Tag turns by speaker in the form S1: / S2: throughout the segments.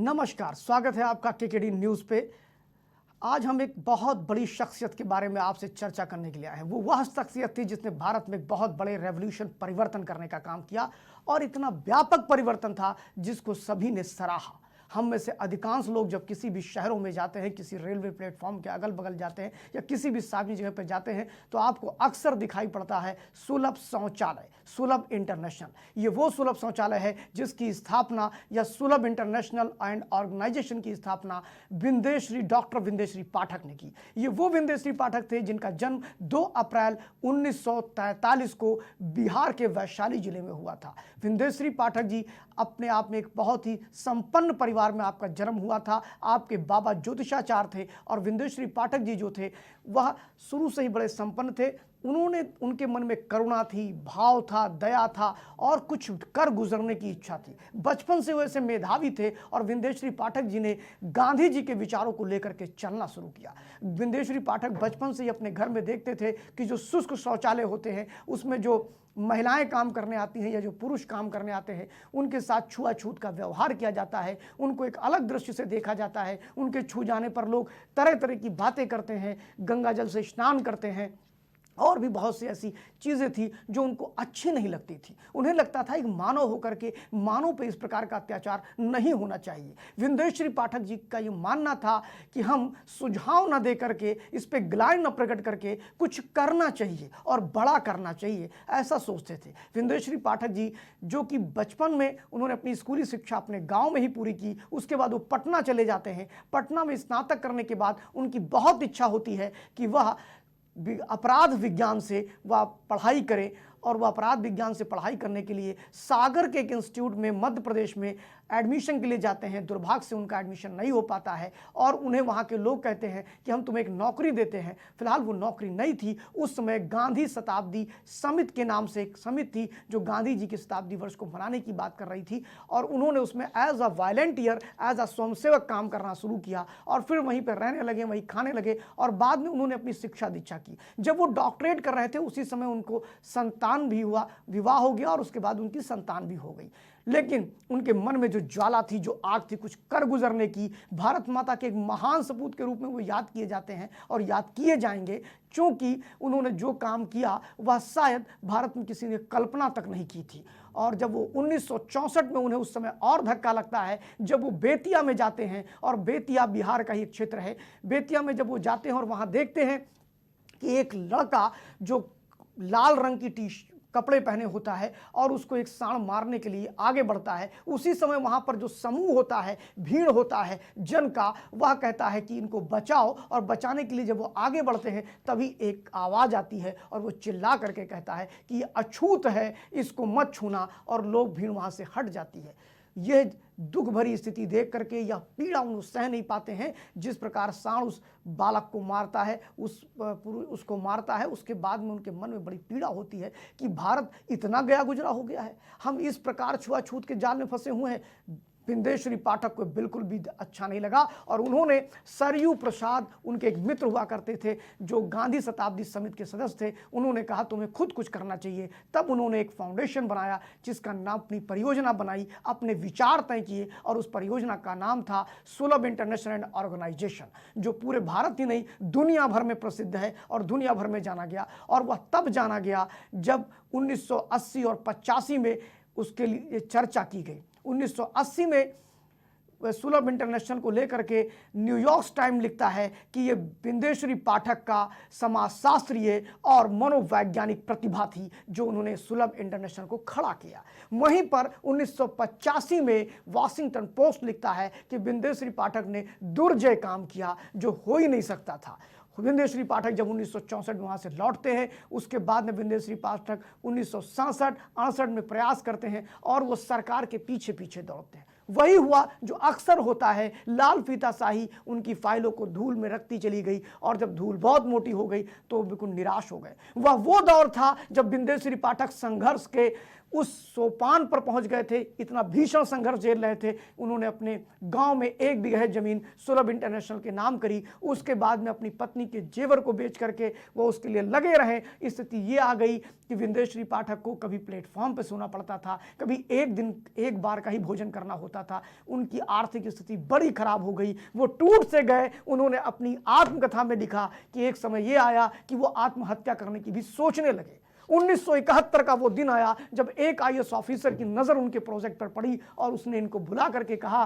S1: नमस्कार, स्वागत है आपका केकेडी न्यूज़ पे। आज हम एक बहुत बड़ी शख्सियत के बारे में आपसे चर्चा करने के लिए आए हैं। वो वह शख्सियत थी जिसने भारत में एक बहुत बड़े रेवोल्यूशन परिवर्तन करने का काम किया और इतना व्यापक परिवर्तन था जिसको सभी ने सराहा। हम में से अधिकांश लोग जब किसी भी शहरों में जाते हैं, किसी रेलवे प्लेटफॉर्म के अगल बगल जाते हैं या किसी भी सार्वजनिक जगह पर जाते हैं तो आपको अक्सर दिखाई पड़ता है सुलभ शौचालय, सुलभ इंटरनेशनल। ये वो सुलभ शौचालय है जिसकी स्थापना या सुलभ इंटरनेशनल एंड ऑर्गेनाइजेशन की स्थापना डॉक्टर विंदेश्री पाठक ने की। ये वो विंदेश्री पाठक थे जिनका जन्म 2 अप्रैल 1943 को बिहार के वैशाली जिले में हुआ था। विंदेश्री पाठक जी अपने आप में एक बहुत ही संपन्न परिवार में आपका जन्म हुआ था। आपके बाबा ज्योतिषाचार्य थे और विंदेश्री पाठक जी जो थे वह शुरू से ही बड़े संपन्न थे। उनके मन में करुणा थी, भाव था, दया था और कुछ कर गुजरने की इच्छा थी। बचपन से वैसे मेधावी थे और विंदेश्री पाठक जी ने गांधी जी के विचारों को लेकर के चलना शुरू किया। विंदेश्वरी पाठक बचपन से ही अपने घर में देखते थे कि जो शुष्क शौचालय होते हैं उसमें जो महिलाएं काम करने आती हैं या जो पुरुष काम करने आते हैं उनके साथ छुआछूत का व्यवहार किया जाता है, उनको एक अलग दृष्टि से देखा जाता है। उनके छू जाने पर लोग तरह तरह की बातें करते हैं, गंगा जल से स्नान करते हैं और भी बहुत सी ऐसी चीज़ें थी जो उनको अच्छी नहीं लगती थी। उन्हें लगता था एक मानव होकर के मानव पे इस प्रकार का अत्याचार नहीं होना चाहिए। विंदेश्वरी पाठक जी का ये मानना था कि हम सुझाव न दे करके, इस पे ग्लानि न प्रकट करके कुछ करना चाहिए और बड़ा करना चाहिए, ऐसा सोचते थे। विंदेश्वरी पाठक जी जो कि बचपन में उन्होंने अपनी स्कूली शिक्षा अपने गाँव में ही पूरी की, उसके बाद वो पटना चले जाते हैं। पटना में स्नातक करने के बाद उनकी बहुत इच्छा होती है कि वह अपराध विज्ञान से वह पढ़ाई करें और वह अपराध विज्ञान से पढ़ाई करने के लिए सागर के एक इंस्टीट्यूट में मध्य प्रदेश में एडमिशन के लिए जाते हैं। दुर्भाग्य से उनका एडमिशन नहीं हो पाता है और उन्हें वहाँ के लोग कहते हैं कि हम तुम्हें एक नौकरी देते हैं। फिलहाल वो नौकरी नहीं थी। उस समय गांधी शताब्दी समिति के नाम से एक समिति थी जो गांधी जी के शताब्दी वर्ष को मनाने की बात कर रही थी और उन्होंने उसमें as a volunteer, as a स्वयंसेवक काम करना शुरू किया और फिर वहीं पर रहने लगे, वहीं खाने लगे और बाद में उन्होंने अपनी शिक्षा दीक्षा की। जब वो डॉक्टरेट कर रहे थे उसी समय उनको संतान भी हुआ, विवाह हो गया और उसके बाद उनकी संतान भी हो गई। लेकिन उनके मन में जो ज्वाला थी, जो आग थी कुछ कर गुजरने की, भारत माता के एक महान सपूत के रूप में वो याद किए जाते हैं और याद किए जाएंगे क्योंकि उन्होंने जो काम किया वह शायद भारत में किसी ने कल्पना तक नहीं की थी। और जब वो 1964 में उन्हें उस समय और धक्का लगता है जब वो बेतिया में जाते हैं और बेतिया बिहार का ही एक क्षेत्र है। बेतिया में जब वो जाते हैं और वहाँ देखते हैं कि एक लड़का जो लाल रंग की कपड़े पहने होता है और उसको एक सांड मारने के लिए आगे बढ़ता है। उसी समय वहाँ पर जो समूह होता है, भीड़ होता है जन का, वह कहता है कि इनको बचाओ और बचाने के लिए जब वो आगे बढ़ते हैं तभी एक आवाज़ आती है और वो चिल्ला करके कहता है कि ये अछूत है, इसको मत छूना और लोग भीड़ वहाँ से हट जाती है। यह दुख भरी स्थिति देख करके यह पीड़ा उन सह नहीं पाते हैं। जिस प्रकार सांड उस बालक को मारता है, उसको मारता है, उसके बाद में उनके मन में बड़ी पीड़ा होती है कि भारत इतना गया गुजरा हो गया है, हम इस प्रकार छुआछूत के जाल में फंसे हुए हैं। विंदेश्वरी पाठक को बिल्कुल भी अच्छा नहीं लगा और उन्होंने सरयू प्रसाद, उनके एक मित्र हुआ करते थे जो गांधी शताब्दी समिति के सदस्य थे, उन्होंने कहा तुम्हें खुद कुछ करना चाहिए। तब उन्होंने एक फाउंडेशन बनाया जिसका नाम, अपनी परियोजना बनाई, अपने विचार तय किए और उस परियोजना का नाम था सुलभ इंटरनेशनल ऑर्गेनाइजेशन, जो पूरे भारत ही नहीं दुनिया भर में प्रसिद्ध है और दुनिया भर में जाना गया। और वह तब जाना गया जब 1980 और 85 में उसके लिए चर्चा की गई। 1980 में सुलभ इंटरनेशनल को लेकर के न्यूयॉर्क टाइम लिखता है कि ये विंदेश्वरी पाठक का समाजशास्त्रीय और मनोवैज्ञानिक प्रतिभा थी जो उन्होंने सुलभ इंटरनेशनल को खड़ा किया। वहीं पर 1985 में वॉशिंगटन पोस्ट लिखता है कि विंदेश्वरी पाठक ने दुर्जय काम किया जो हो ही नहीं सकता था। विंदेश्वरी पाठक जब 1964 में वहाँ से लौटते हैं, उसके बाद में विंदेश्वरी पाठक 1967-68 में प्रयास करते हैं और वो सरकार के पीछे पीछे दौड़ते हैं। वही हुआ जो अक्सर होता है, लाल फीताशाही उनकी फाइलों को धूल में रखती चली गई और जब धूल बहुत मोटी हो गई तो बिल्कुल निराश हो गए। वह वो दौर था जब विंदेश्वरी पाठक संघर्ष के उस सोपान पर पहुंच गए थे, इतना भीषण संघर्ष झेल रहे थे। उन्होंने अपने गांव में 1 बीघा जमीन सुलभ इंटरनेशनल के नाम करी। उसके बाद में अपनी पत्नी के जेवर को बेच करके वो उसके लिए लगे रहे। स्थिति ये आ गई कि विंदेश्वरी पाठक को कभी प्लेटफॉर्म पर सोना पड़ता था, कभी एक दिन एक बार का ही भोजन करना होता था। उनकी आर्थिक स्थिति बड़ी खराब हो गई, वो टूट से गए। उन्होंने अपनी आत्मकथा में लिखा कि एक समय ये आया कि वो आत्महत्या करने की भी सोचने लगे। 1971 का वो दिन आया जब एक IAS ऑफिसर की नज़र उनके प्रोजेक्ट पर पड़ी और उसने इनको बुला करके कहा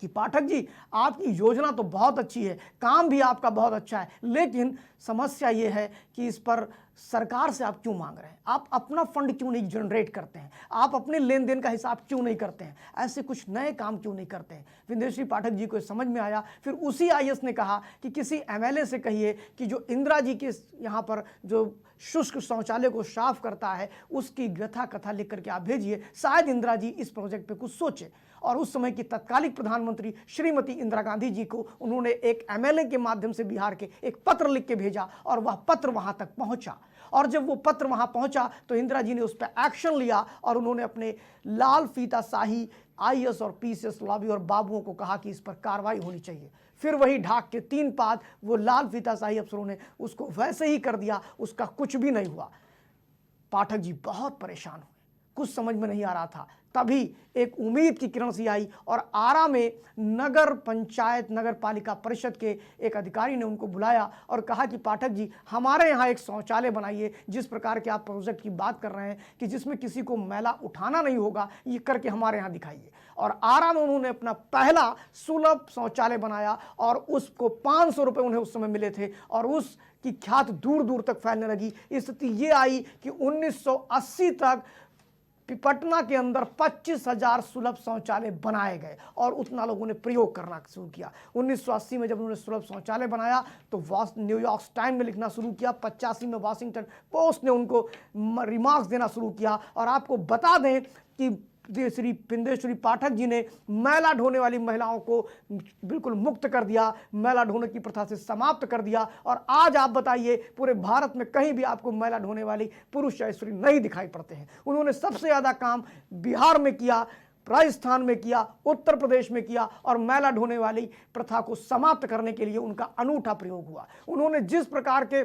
S1: कि पाठक जी, आपकी योजना तो बहुत अच्छी है, काम भी आपका बहुत अच्छा है, लेकिन समस्या ये है कि इस पर सरकार से आप क्यों मांग रहे हैं? आप अपना फंड क्यों नहीं जनरेट करते हैं? आप अपने लेन देन का हिसाब क्यों नहीं करते हैं? ऐसे कुछ नए काम क्यों नहीं करते हैं? विंदेश्वरी पाठक जी को समझ में आया। फिर उसी IAS ने कहा कि किसी MLA से कहिए कि जो इंदिरा जी के यहाँ पर जो शुष्क शौचालय को साफ करता है उसकी व्यथा कथा लिख करके आप भेजिए, शायद इंदिरा जी इस प्रोजेक्ट पे कुछ सोचे। और उस समय की तत्कालिक प्रधानमंत्री श्रीमती इंदिरा गांधी जी को उन्होंने एक MLA के माध्यम से बिहार के एक पत्र लिख के भेजा और वह पत्र वहां तक पहुंचा। और जब वो पत्र वहां पहुंचा तो इंदिरा जी ने उस पर एक्शन लिया और उन्होंने अपने लाल फीताशाही IAS और PCS लॉबी और बाबुओं को कहा कि इस पर कार्रवाई होनी चाहिए। फिर वही ढाक के 3 पाद वो लाल फीताशाही अफसरों ने उसको वैसे ही कर दिया, उसका कुछ भी नहीं हुआ। पाठक जी बहुत परेशान हुए, कुछ समझ में नहीं आ रहा था। तभी एक उम्मीद की किरण सी आई और आरा में नगर पंचायत नगर पालिका परिषद के एक अधिकारी ने उनको बुलाया और कहा कि पाठक जी, हमारे यहाँ एक शौचालय बनाइए, जिस प्रकार के आप प्रोजेक्ट की बात कर रहे हैं कि जिसमें किसी को मैला उठाना नहीं होगा, ये करके हमारे यहाँ दिखाइए। और आरा में उन्होंने अपना पहला सुलभ शौचालय बनाया और उसको 500 रुपये उन्हें उस समय मिले थे और उसकी ख्याति दूर दूर तक फैलने लगी। स्थिति ये आई कि 1980 तक पटना के अंदर 25,000 सुलभ शौचालय बनाए गए और उतना लोगों ने प्रयोग करना शुरू किया। 1980 में जब उन्होंने सुलभ शौचालय बनाया तो न्यूयॉर्क टाइम्स में लिखना शुरू किया। 85 में वाशिंगटन पोस्ट ने उनको रिमार्क्स देना शुरू किया। और आपको बता दें कि श्री विंदेश्वरी पाठक जी ने मैला ढोने वाली महिलाओं को बिल्कुल मुक्त कर दिया, मैला ढोने की प्रथा से समाप्त कर दिया। और आज आप बताइए पूरे भारत में कहीं भी आपको मैला ढोने वाली पुरुष या स्त्री नहीं दिखाई पड़ते हैं। उन्होंने सबसे ज़्यादा काम बिहार में किया, राजस्थान में किया, उत्तर प्रदेश में किया और मैला ढोने वाली प्रथा को समाप्त करने के लिए उनका अनूठा प्रयोग हुआ। उन्होंने जिस प्रकार के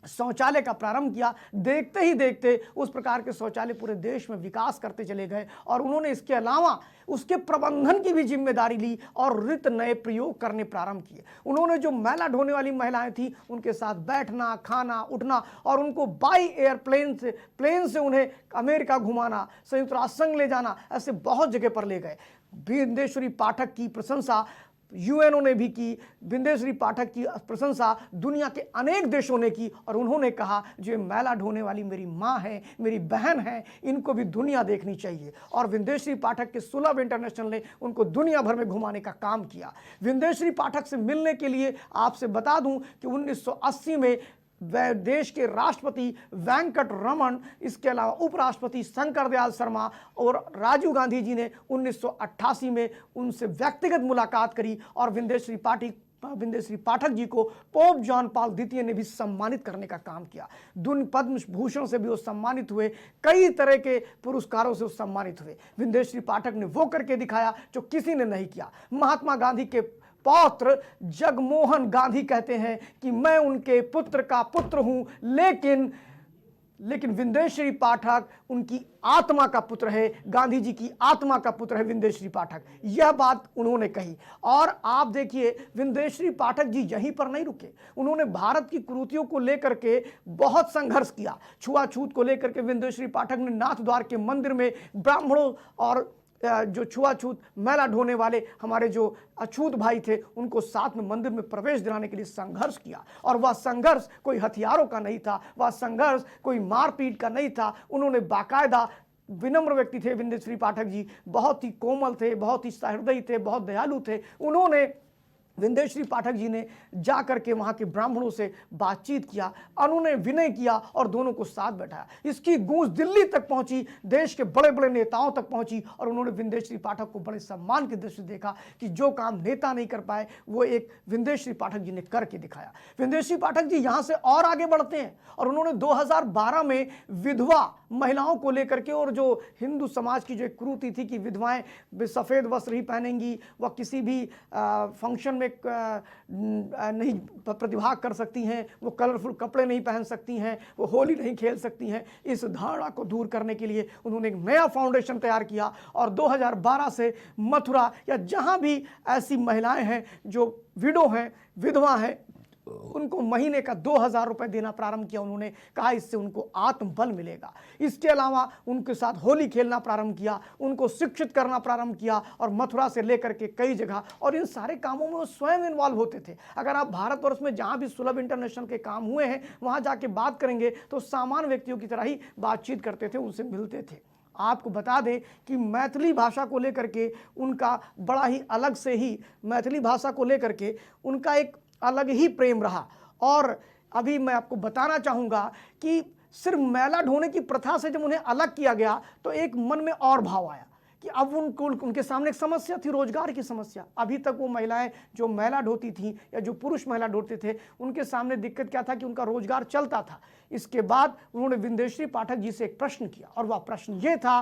S1: शौचालय का प्रारंभ किया, देखते ही देखते उस प्रकार के शौचालय पूरे देश में विकास करते चले गए। और उन्होंने इसके अलावा उसके प्रबंधन की भी जिम्मेदारी ली और रित नए प्रयोग करने प्रारंभ किए। उन्होंने जो मैला ढोने वाली महिलाएं थी उनके साथ बैठना, खाना, उठना और उनको बाई एयर प्लेन से उन्हें अमेरिका घुमाना, संयुक्त राष्ट्र संघ ले जाना, ऐसे बहुत जगह पर ले गए। विंदेश्वरी पाठक की प्रशंसा UNO ने भी की, विंदेश्वरी पाठक की प्रशंसा दुनिया के अनेक देशों ने की। और उन्होंने कहा जो मैला ढोने वाली मेरी माँ है, मेरी बहन है, इनको भी दुनिया देखनी चाहिए। और विंदेश्वरी पाठक के सुलभ इंटरनेशनल ने उनको दुनिया भर में घुमाने का काम किया। विंदेश्वरी पाठक से मिलने के लिए आपसे बता दूं कि 1980 में देश के राष्ट्रपति वेंकट रमन, इसके अलावा उपराष्ट्रपति शंकर दयाल शर्मा और राजीव गांधी जी ने 1988 में उनसे व्यक्तिगत मुलाकात करी। और विंदेश्वरी पाठक जी को पोप जॉन पॉल द्वितीय ने भी सम्मानित करने का काम किया। पद्म भूषण से भी वो सम्मानित हुए, कई तरह के पुरस्कारों से वो सम्मानित हुए। विंदेश्वरी पाठक ने वो करके दिखाया जो किसी ने नहीं किया। महात्मा गांधी के पौत्र जगमोहन गांधी कहते हैं कि मैं उनके पुत्र का पुत्र हूं, लेकिन विंदेश्वरी पाठक उनकी आत्मा का पुत्र है, गांधी जी की आत्मा का पुत्र है विंदेश्वरी पाठक। यह बात उन्होंने कही। और आप देखिए विंदेश्वरी पाठक जी यहीं पर नहीं रुके, उन्होंने भारत की कुरीतियों को लेकर के बहुत संघर्ष किया। छुआछूत को लेकर के विंदेश्वरी पाठक ने नाथ द्वार के मंदिर में ब्राह्मणों और जो छुआछूत मैला ढोने वाले हमारे जो अछूत भाई थे उनको साथ में मंदिर में प्रवेश दिलाने के लिए संघर्ष किया। और वह संघर्ष कोई हथियारों का नहीं था, वह संघर्ष कोई मारपीट का नहीं था। उन्होंने बाकायदा, विनम्र व्यक्ति थे विंदेश्वरी पाठक जी, बहुत ही कोमल थे, बहुत ही सहृदयी थे, बहुत दयालु थे। उन्होंने विंदेश्वरी पाठक जी ने जाकर के वहाँ के ब्राह्मणों से बातचीत किया, उन्होंने विनय किया और दोनों को साथ बैठाया। इसकी गूंज दिल्ली तक पहुंची, देश के बड़े बड़े नेताओं तक पहुंची और उन्होंने विंदेश्वरी पाठक को बड़े सम्मान की दृष्टि से देखा कि जो काम नेता नहीं कर पाए वो एक विंदेश्वरी पाठक जी ने करके दिखाया। विंदेश्वरी पाठक जी यहाँ से और आगे बढ़ते हैं और उन्होंने 2012 में विधवा महिलाओं को लेकर के, और जो हिंदू समाज की जो एक कुरीति थी कि विधवाएं सफ़ेद वस्त्र ही पहनेंगी, वह किसी भी फंक्शन में नहीं प्रतिभाग कर सकती हैं, वो कलरफुल कपड़े नहीं पहन सकती हैं, वो होली नहीं खेल सकती हैं। इस धारणा को दूर करने के लिए उन्होंने एक नया फाउंडेशन तैयार किया और 2012 से मथुरा या जहां भी ऐसी महिलाएं हैं जो विडो हैं, विधवा हैं, उनको महीने का 2000 रुपए देना प्रारंभ किया। उन्होंने कहा इससे उनको आत्मबल मिलेगा। इसके अलावा उनके साथ होली खेलना प्रारंभ किया, उनको शिक्षित करना प्रारंभ किया, और मथुरा से लेकर के कई जगह, और इन सारे कामों में वो स्वयं इन्वॉल्व होते थे। अगर आप भारतवर्ष में जहां भी सुलभ इंटरनेशनल के काम हुए हैं वहां जाके बात करेंगे तो सामान्य व्यक्तियों की तरह ही बातचीत करते थे, उनसे मिलते थे। आपको बता दें कि मैथिली भाषा को लेकर के उनका बड़ा ही अलग से ही, मैथिली भाषा को लेकर के उनका एक अलग ही प्रेम रहा। और अभी मैं आपको बताना चाहूँगा कि सिर्फ मैला ढोने की प्रथा से जब उन्हें अलग किया गया तो एक मन में और भाव आया कि अब उनके सामने एक समस्या थी, रोजगार की समस्या। अभी तक वो महिलाएं जो मैला ढोती थीं या जो पुरुष मैला ढोते थे, उनके सामने दिक्कत क्या था कि उनका रोजगार चलता था। इसके बाद उन्होंने विंदेश्वरी पाठक जी से एक प्रश्न किया, और वह प्रश्न ये था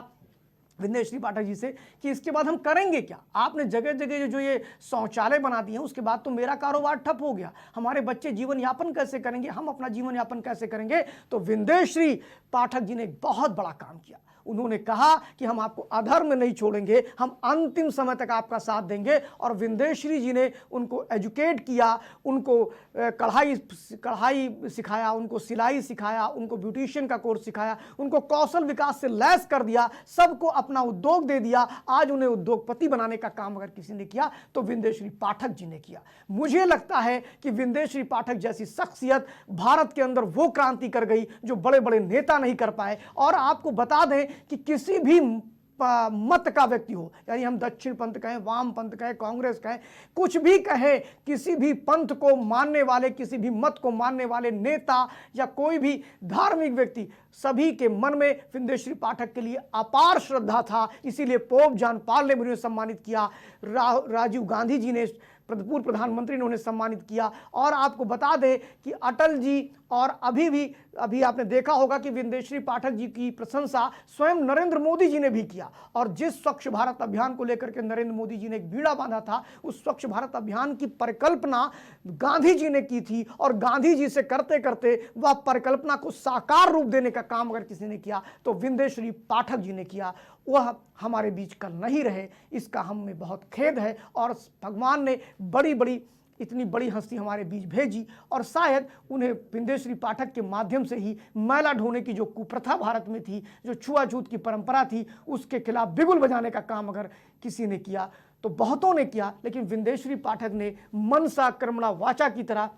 S1: विंदेश्वरी पाठक जी से कि इसके बाद हम करेंगे क्या? आपने जगह जगह जो ये शौचालय बना दिए हैं, उसके बाद तो मेरा कारोबार ठप हो गया, हमारे बच्चे जीवन यापन कैसे करेंगे, हम अपना जीवन यापन कैसे करेंगे? तो विंदेश्वरी पाठक जी ने एक बहुत बड़ा काम किया। उन्होंने कहा कि हम आपको अधर्म नहीं छोड़ेंगे, हम अंतिम समय तक आपका साथ देंगे। और विंदेश्वरी जी ने उनको एजुकेट किया, उनको कढ़ाई सिखाया, उनको सिलाई सिखाया, उनको ब्यूटिशियन का कोर्स सिखाया, उनको कौशल विकास से लैस कर दिया, सबको अपना उद्योग दे दिया। आज उन्हें उद्योगपति बनाने का काम अगर किसी ने किया तो विंदेश्वरी पाठक जी ने किया। मुझे लगता है कि विंदेश्वरी पाठक जैसी शख्सियत भारत के अंदर वो क्रांति कर गई जो बड़े बड़े नेता नहीं कर पाए। और आपको बता दें कि किसी भी मत का व्यक्ति हो, यानी हम दक्षिण पंथ कहें, वाम पंथ कहें, कांग्रेस कहें, कुछ भी कहें, किसी भी पंथ को मानने वाले, किसी भी मत को मानने वाले नेता या कोई भी धार्मिक व्यक्ति, सभी के मन में विंदेश्वरी पाठक के लिए अपार श्रद्धा था। इसीलिए पोप जॉन पॉल ने उन्हें सम्मानित किया, राजीव गांधी जी ने, पूर्व प्रधानमंत्री ने उन्हें सम्मानित किया। और आपको बता दें कि अटल जी, और अभी आपने देखा होगा कि विंदेश्वरी पाठक जी की प्रशंसा स्वयं नरेंद्र मोदी जी ने भी किया। और जिस स्वच्छ भारत अभियान को लेकर के नरेंद्र मोदी जी ने एक बीड़ा बांधा था, उस स्वच्छ भारत अभियान की परिकल्पना गांधी जी ने की थी, और गांधी जी से करते करते वह परिकल्पना को साकार रूप देने का काम अगर किसी ने किया तो विंदेश्वरी पाठक जी ने किया। वह हमारे बीच कल नहीं रहे, इसका हमें बहुत खेद है। और भगवान ने इतनी बड़ी हस्ती हमारे बीच भेजी, और शायद उन्हें विंदेश्वरी पाठक के माध्यम से ही मैला ढोने की जो कुप्रथा भारत में थी, जो छुआछूत की परंपरा थी, उसके खिलाफ बिगुल बजाने का काम अगर किसी ने किया तो बहुतों ने किया। लेकिन विंदेश्वरी पाठक ने मनसा कर्मणा वाचा की तरह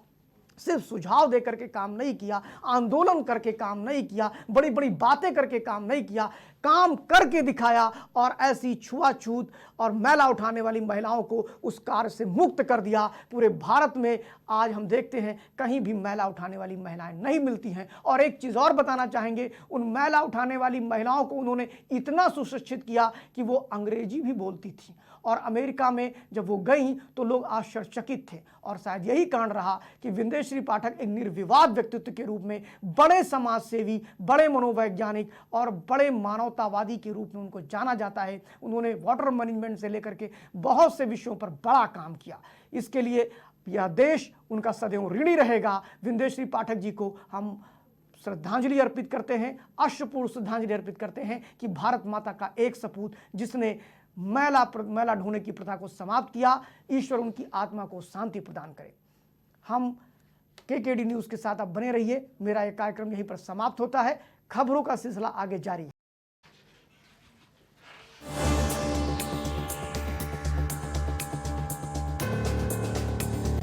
S1: सिर्फ सुझाव देकर के काम नहीं किया, आंदोलन करके काम नहीं किया, बड़ी बड़ी बातें करके काम नहीं किया, काम करके दिखाया। और ऐसी छुआछूत और मैला उठाने वाली महिलाओं को उस कार्य से मुक्त कर दिया। पूरे भारत में आज हम देखते हैं कहीं भी मैला उठाने वाली महिलाएं नहीं मिलती हैं। और एक चीज़ और बताना चाहेंगे, उन मैला उठाने वाली महिलाओं को उन्होंने इतना सुशिक्षित किया कि वो अंग्रेजी भी बोलती थी। और अमेरिका में जब वो गई तो लोग आश्चर्यचकित थे। और शायद यही कारण रहा कि विंदेश्वरी पाठक एक निर्विवाद व्यक्तित्व के रूप में, बड़े समाज सेवी, बड़े मनोवैज्ञानिक और बड़े मानवतावादी के रूप में उनको जाना जाता है। उन्होंने वाटर मैनेजमेंट से लेकर के बहुत से विषयों पर बड़ा काम किया। इसके लिए यह देश उनका सदैव ऋणी रहेगा। विंदेश्वरी पाठक जी को हम श्रद्धांजलि अर्पित करते हैं, अश्रुपूर्ण श्रद्धांजलि अर्पित करते हैं कि भारत माता का एक सपूत जिसने मैला ढोने की प्रथा को समाप्त किया, ईश्वर उनकी आत्मा को शांति प्रदान करे। हम केकेडी न्यूज़ के साथ आप बने रहिए। मेरा यह कार्यक्रम यहीं पर समाप्त होता है। खबरों का सिलसिला आगे जारी है।